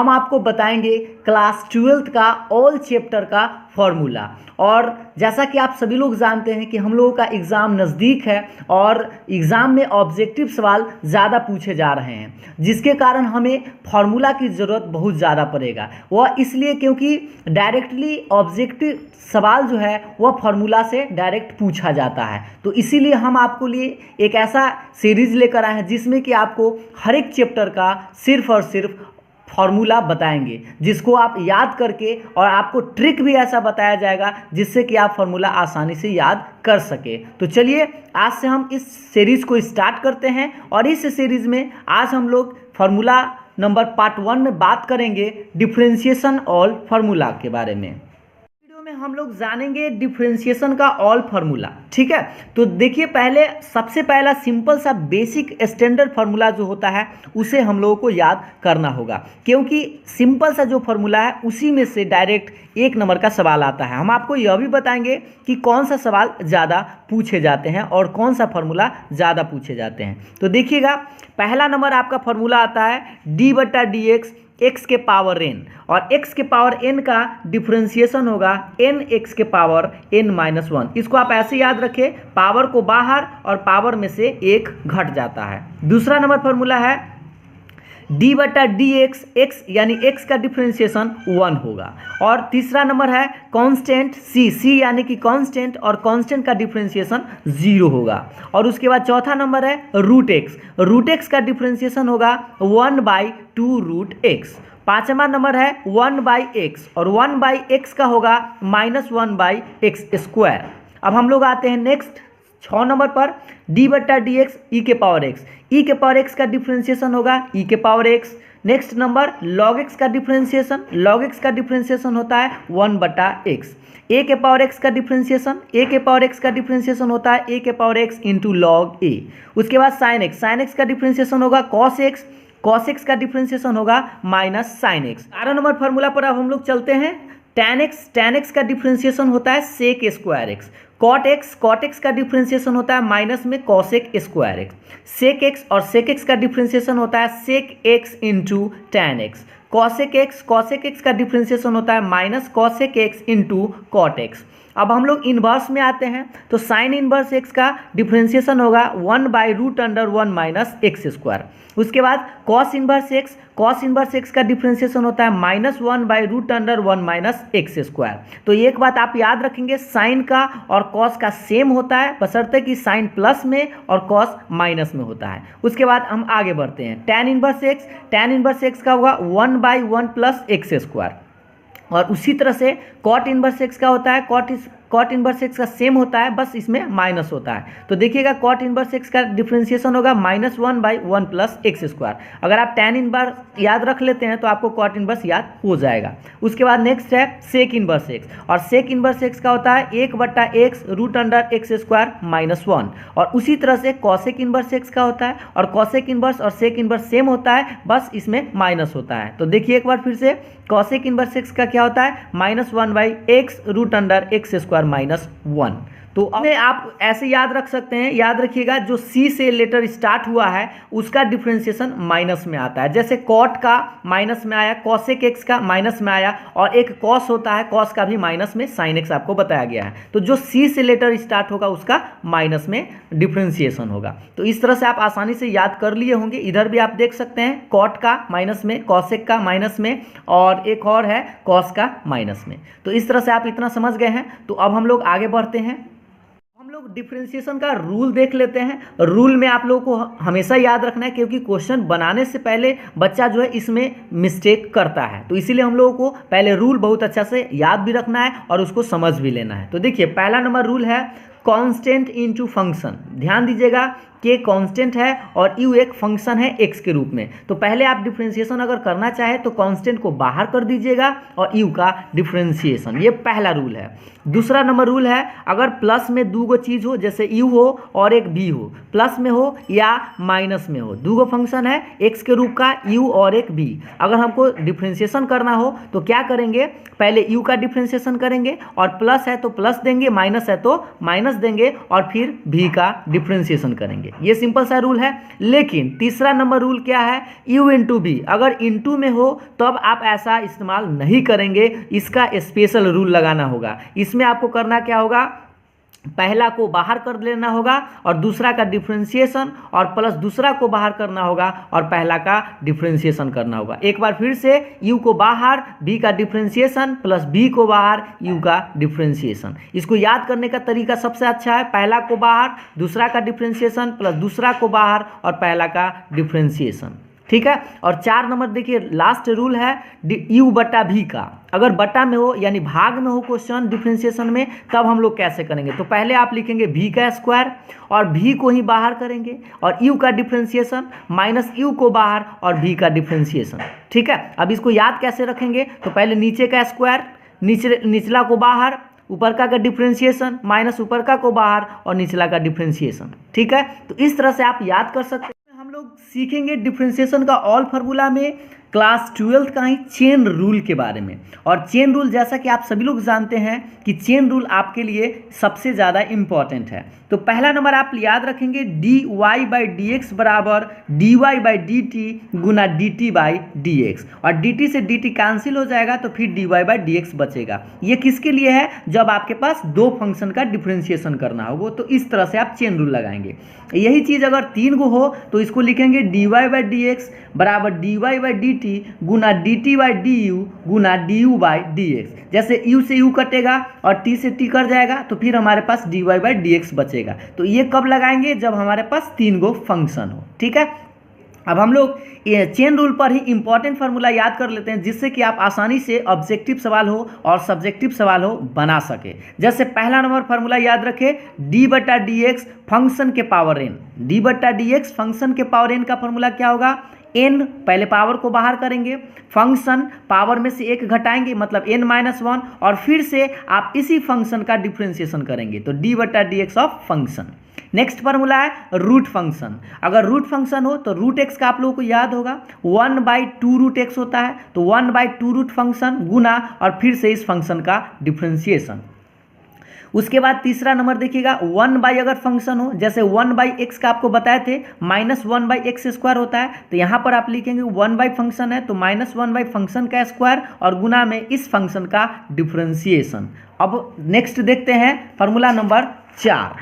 हम आपको बताएंगे क्लास 12th का ऑल चैप्टर का फॉर्मूला। और जैसा कि आप सभी लोग जानते हैं कि हम लोगों का एग्ज़ाम नज़दीक है और एग्ज़ाम में ऑब्जेक्टिव सवाल ज़्यादा पूछे जा रहे हैं, जिसके कारण हमें फार्मूला की ज़रूरत बहुत ज़्यादा पड़ेगा। वह इसलिए क्योंकि डायरेक्टली ऑब्जेक्टिव सवाल जो है वह फार्मूला से डायरेक्ट पूछा जाता है। तो इसीलिए हम आपको लिए एक ऐसा सीरीज़ लेकर आए हैं जिसमें कि आपको हर एक चैप्टर का सिर्फ और सिर्फ फार्मूला बताएंगे, जिसको आप याद करके, और आपको ट्रिक भी ऐसा बताया जाएगा जिससे कि आप फार्मूला आसानी से याद कर सके। तो चलिए आज से हम इस सीरीज़ को स्टार्ट करते हैं। और इस सीरीज़ में आज हम लोग फार्मूला नंबर पार्ट 1 में बात करेंगे डिफरेंशिएशन ऑल फार्मूला के बारे में। में हम लोग जानेंगे डिफरेंशिएशन का ऑल फार्मूला। ठीक है, तो देखिए पहले सबसे पहला सिंपल सा बेसिक स्टैंडर्ड फार्मूला जो होता है उसे हम लोगों को याद करना होगा, क्योंकि सिंपल सा जो फार्मूला है उसी में से डायरेक्ट 1 नंबर का सवाल आता है। हम आपको यह भी बताएंगे कि कौन सा सवाल ज़्यादा पूछे जाते हैं और कौन सा फार्मूला ज़्यादा पूछे जाते हैं। तो देखिएगा पहला नंबर आपका फार्मूला आता है d/dx x के पावर n, और x के पावर n का डिफरेंशिएशन होगा n x के पावर n-1। इसको आप ऐसे याद रखें, पावर को बाहर और पावर में से 1 घट जाता है। दूसरा नंबर फार्मूला है d/dx x यानी x का डिफरेंशिएशन 1 होगा। और तीसरा नंबर है कांस्टेंट c यानी कि कांस्टेंट, और कांस्टेंट का डिफरेंशिएशन 0 होगा। और उसके बाद चौथा नंबर है रूट x का डिफरेंशिएशन होगा 1/2√x। पांचवा नंबर है 1/x, और 1/x का होगा -1/x²। अब हम लोग आते हैं नेक्स्ट 6 नंबर पर, d/dx e के पावर x का डिफरेंशिएशन होगा e के power x। Next number log x का डिफरेंशिएशन होता है 1/x। a के पावर x का डिफरेंशिएशन होता है a के power x into log a। उसके बाद sin x का डिफरेंशिएशन होगा cos x का डिफरेंशिएशन होगा -sin x। 12 नंबर फार्मूला पर अब हम लोग चलते हैं। tan x का डिफरेंशिएशन होता है sec²x। cot x का डिफरेंशिएशन होता है माइनस में cosec²x। sec x का डिफरेंशिएशन होता है sec x into tan x। cosec x का डिफरेंशिएशन होता है minus cosec x into cot x। अब हम लोग इन्वर्स में आते हैं, तो साइन इन्वर्स x का डिफरेंशिएशन होगा 1/√1 - x²। उसके बाद कॉस इन्वर्स x का डिफरेंशिएशन होता है -1/√1 - x²। तो एक बात आप याद रखेंगे, साइन का और कॉस का सेम होता है, बशर्ते कि साइन प्लस में और कॉस माइनस में होता है। उसके बाद हम आगे बढ़ते हैं। tan इन्वर्स x का होगा 1/1 + x²। और उसी तरह से कॉट इन्वर्स x का होता है, कॉट इन्वर्स x का सेम होता है, बस इसमें माइनस होता है। तो देखिएगा कॉट इन्वर्स x का डिफरेंशिएशन होगा -1/1 + x²। अगर आप tan इन्वर्स याद रख लेते हैं तो आपको कॉट इन्वर्स याद हो जाएगा। उसके बाद नेक्स्ट है सेक इन्वर्स x, और सेक इन्वर्स x का होता है 1/x√x² - 1। और उसी तरह से कॉसेक इन्वर्स x का होता है, और कॉसेक इन्वर्स और सेक इन्वर्स सेम होता है, बस इसमें माइनस होता है। तो देखिए एक बार फिर से, कॉसेक इन्वर्स x का क्या होता है -1/x√x² - 1। तो अपने आप ऐसे याद रख सकते हैं, याद रखिएगा जो सी से लेटर स्टार्ट हुआ है उसका डिफरेंशिएशन माइनस में आता है। जैसे कॉट का माइनस में आया, कॉसेक एक्स का माइनस में आया, और एक कॉस होता है, कॉस का भी माइनस में साइन एक्स आपको बताया गया है। तो जो सी से लेटर स्टार्ट होगा उसका माइनस में डिफरेंशिएशन होगा। तो इस तरह से आप आसानी से याद कर लिए होंगे। इधर भी आप देख सकते हैं कॉट का माइनस में, कॉसेक का माइनस में, और एक और है कॉस का माइनस में। तो इस तरह से आप इतना समझ गए हैं। तो अब हम लोग आगे बढ़ते हैं, हम लोग डिफरेंशिएशन का रूल देख लेते हैं। रूल में आप लोगों को हमेशा याद रखना है, क्योंकि क्वेश्चन बनाने से पहले बच्चा जो है इसमें मिस्टेक करता है। तो इसीलिए हम लोगों को पहले रूल बहुत अच्छा से याद भी रखना है और उसको समझ भी लेना है। तो देखिए पहला नंबर रूल है कांस्टेंट इनटू फंक्शन। ध्यान दीजिएगा कि कांस्टेंट है और यू एक फंक्शन है एक्स के रूप में। तो पहले आप डिफरेंशिएशन अगर करना चाहे तो कांस्टेंट को बाहर कर दीजिएगा और यू का डिफरेंशिएशन, ये पहला रूल है। दूसरा नंबर रूल है, अगर प्लस में दो गो चीज़ हो, जैसे यू हो और एक बी हो, प्लस में हो या माइनस में हो, दो गो फंक्शन है एक्स के रूप का, यू और एक बी, अगर हमको डिफरेंशिएशन करना हो तो क्या करेंगे, पहले यू का डिफरेंशिएशन करेंगे और प्लस है तो प्लस देंगे, माइनस है तो माइनस देंगे, और फिर भी का डिफरेंशिएशन करेंगे। करेंगे। ये सिंपल सा रूल है। लेकिन तीसरा नंबर रूल क्या है, u इंटू बी। अगर इंटू में हो तो अब आप ऐसा इस्तेमाल नहीं करेंगे, इसका स्पेशल रूल लगाना होगा। इसमें आपको करना क्या होगा, पहला को बाहर कर लेना होगा और दूसरा का डिफरेंशिएशन, और प्लस दूसरा को बाहर करना होगा और पहला का डिफरेंशिएशन करना होगा। एक बार फिर से u को बाहर, b का डिफरेंशिएशन, प्लस b को बाहर, u का डिफरेंशिएशन। इसको याद करने का तरीका सबसे अच्छा है, पहला को बाहर, दूसरा का डिफरेंशिएशन, प्लस दूसरा को बाहर और पहला का डिफरेंशिएशन। ठीक है। और 4 नंबर देखिए, लास्ट रूल है u बटा v का। अगर बटा में हो यानी भाग में हो क्वेश्चन डिफरेंशिएशन में, तब हम लोग कैसे करेंगे, तो पहले आप लिखेंगे v का स्क्वायर और v को ही बाहर करेंगे और u का डिफरेंशिएशन माइनस u को बाहर और v का डिफरेंशिएशन। ठीक है। अब इसको याद कैसे रखेंगे, तो पहले नीचे का स्क्वायर, निचला को बाहर, ऊपर का डिफरेंशिएशन माइनस ऊपर का को बाहर और निचला का डिफरेंशिएशन। ठीक है। तो इस तरह से आप याद कर सकते हैं। हम लोग सीखेंगे डिफरेंशिएशन का ऑल फार्मूला में क्लास 12 का ही चेन रूल के बारे में। और चेन रूल जैसा कि आप सभी लोग जानते हैं कि चेन रूल आपके लिए सबसे ज़्यादा इम्पॉर्टेंट है। तो पहला नंबर आप याद रखेंगे dy/dx बराबर dy/dt गुना dt/dx, और dt से dt कैंसिल हो जाएगा तो फिर dy/dx बचेगा। ये किसके लिए है, जब आपके पास दो फंक्शन का डिफरेंशिएशन करना होगा, तो इस तरह से आप चेन रूल लगाएंगे। यही चीज़ अगर 3 को हो तो इसको लिखेंगे dy/dx बराबर dy/dt गुना dt/du गुना du/dx। जैसे u से u कटेगा और t से t कट जाएगा तो फिर हमारे पास dy/dx बचेगा। तो ये कब लगाएंगे, जब हमारे पास 3 गो फंक्शन हो। ठीक है। अब हम लोग चेन रूल पर ही इंपॉर्टेंट फार्मूला याद कर लेते हैं, जिससे कि आप आसानी से ऑब्जेक्टिव सवाल हो और सब्जेक्टिव सवाल हो बना सके। जैसे पहला नंबर फार्मूला याद रखें, d/dx फंक्शन के पावर n। d/dx फंक्शन के पावर n का फार्मूला क्या होगा, n पहले पावर को बाहर करेंगे, फंक्शन पावर में से 1 घटाएंगे मतलब n-1, और फिर से आप इसी फंक्शन का डिफरेंशिएशन करेंगे तो d/dx of function. Next formula है रूट फंक्शन। अगर रूट फंक्शन हो तो रूट एक्स का आप लोगों को याद होगा 1/2 रूट एक्स होता है, तो 1/2 रूट फंक्शन गुना और फिर से इस फंक्शन का डिफरेंशिएशन। उसके बाद तीसरा नंबर देखिएगा 1/, अगर फंक्शन हो जैसे 1/x का आपको बताए थे -1/x² होता है, तो यहाँ पर आप लिखेंगे 1/ फंक्शन है तो -1/ फंक्शन का स्क्वायर और गुना में इस फंक्शन का डिफरेंशिएशन। अब नेक्स्ट देखते हैं फार्मूला नंबर 4।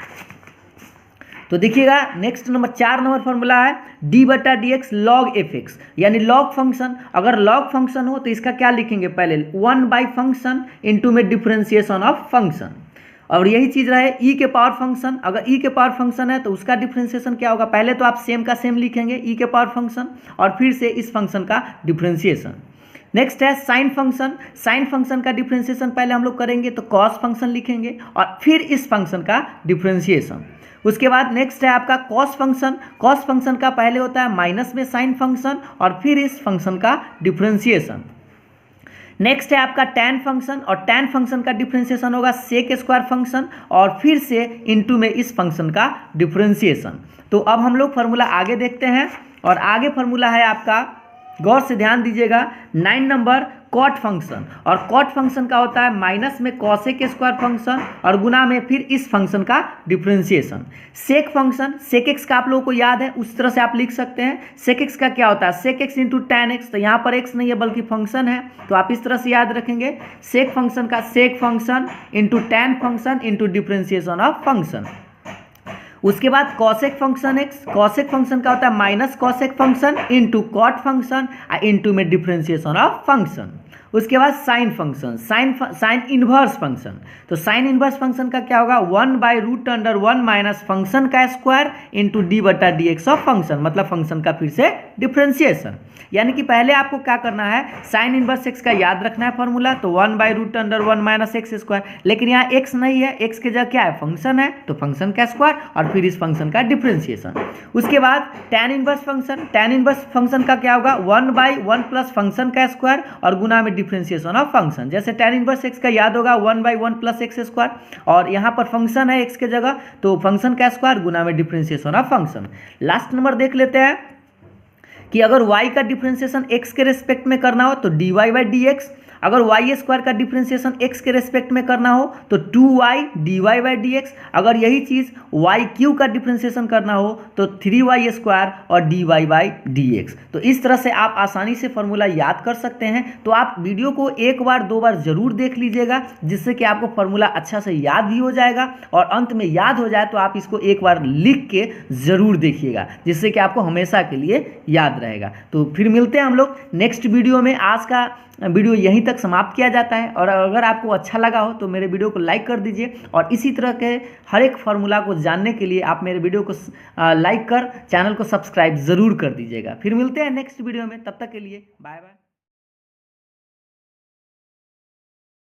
तो देखिएगा नेक्स्ट नंबर 4 नंबर फार्मूला है d/dx log fx, यानी लॉग फंक्शन। अगर लॉग फंक्शन हो तो इसका क्या लिखेंगे, पहले 1/ फंक्शन इंटू में डिफरेंशिएशन ऑफ फंक्शन। और यही चीज़ रहे ई के पावर फंक्शन। अगर ई के पावर फंक्शन है तो उसका डिफरेंशिएशन क्या होगा, पहले तो आप सेम का सेम लिखेंगे ई के पावर फंक्शन और फिर से इस फंक्शन का डिफरेंशिएशन। नेक्स्ट है साइन फंक्शन। साइन फंक्शन का डिफरेंशिएशन पहले हम लोग करेंगे तो कॉस फंक्शन लिखेंगे और फिर इस फंक्शन का डिफरेंशिएशन। उसके बाद नेक्स्ट है आपका कॉस फंक्शन। कॉस फंक्शन का पहले होता है माइनस में साइन फंक्शन और फिर इस फंक्शन का डिफरेंशिएशन। नेक्स्ट है आपका टैन फंक्शन, और टैन फंक्शन का डिफरेंशिएशन होगा सेक स्क्वायर फंक्शन और फिर से इनटू में इस फंक्शन का डिफरेंशिएशन। तो अब हम लोग फार्मूला आगे देखते हैं, और आगे फार्मूला है आपका, गौर से ध्यान दीजिएगा, 9 नंबर कॉट फंक्शन। और कॉट फंक्शन का होता है माइनस में कॉसेक स्क्वायर फंक्शन और गुना में फिर इस फंक्शन का डिफरेंशिएशन। सेक फंक्शन, सेक एक्स का आप लोगों को याद है, उस तरह से आप लिख सकते हैं। सेक एक्स का क्या होता है, sec x into tan x, तो यहाँ पर एक्स नहीं है बल्कि फंक्शन है, तो आप इस तरह से याद रखेंगे सेक फंक्शन का sec function into tan function into differentiation of function. उसके बाद cosec function x, cosec function का होता है minus cosec function into cot function into में डिफरेंशिएशन ऑफ फंक्शन। उसके बाद sine function, sine inverse function, तो साइन इनवर्स फंक्शन का क्या होगा 1/√1 माइनस फंक्शन का square into d/dx of function, मतलब फंक्शन का फिर से डिफरेंशिएशन। यानी कि पहले आपको क्या करना है, साइन इनवर्स एक्स का याद रखना है फॉर्मूला, तो 1/√1 माइनस एक्स स्क्वायर, लेकिन यहाँ एक्स नहीं है, एक्स के जगह क्या है फंक्शन है, तो फंक्शन का स्क्वायर और फिर इस फंक्शन का डिफरेंशिएशन। उसके बाद tan inverse function, tan inverse function का क्या होगा 1/1 प्लस फंक्शन का स्क्वायर और गुना में डिफरेंशिएशन ऑफ फंक्शन। जैसे टैन इनवर्स एक्स का याद होगा 1/1 प्लस एक्स स्क्वायर, और यहाँ पर फंक्शन है एक्स के जगह तो फंक्शन का स्क्वायर गुना में differentiation of function. Last number देख लेते हैं कि अगर y का डिफरेंशिएशन x के रेस्पेक्ट में करना हो तो dy/dx, अगर वाई स्क्वायर का डिफ्रेंसिएशन एक्स के रेस्पेक्ट में करना हो तो 2y dy by D x, अगर यही चीज़ वाई क्यू का डिफ्रेंसिएशन करना हो तो 3y स्क्वायर और dy बाई डी एक्स। तो इस तरह से आप आसानी से फॉर्मूला याद कर सकते हैं। तो आप वीडियो को एक बार दो बार जरूर देख लीजिएगा, जिससे कि आपको फॉर्मूला अच्छा से याद भी हो जाएगा, और अंत में याद हो जाए तो आप इसको एक बार लिख के ज़रूर देखिएगा, जिससे कि आपको हमेशा के लिए याद रहेगा। तो फिर मिलते हैं हम लोग नेक्स्ट वीडियो में। आज का वीडियो यहीं तक समाप्त किया जाता है, और अगर आपको अच्छा लगा हो तो मेरे वीडियो को लाइक कर दीजिए, और इसी तरह के हर एक फार्मूला को जानने के लिए आप मेरे वीडियो को लाइक कर चैनल को सब्सक्राइब ज़रूर कर दीजिएगा। फिर मिलते हैं नेक्स्ट वीडियो में, तब तक के लिए बाय बाय।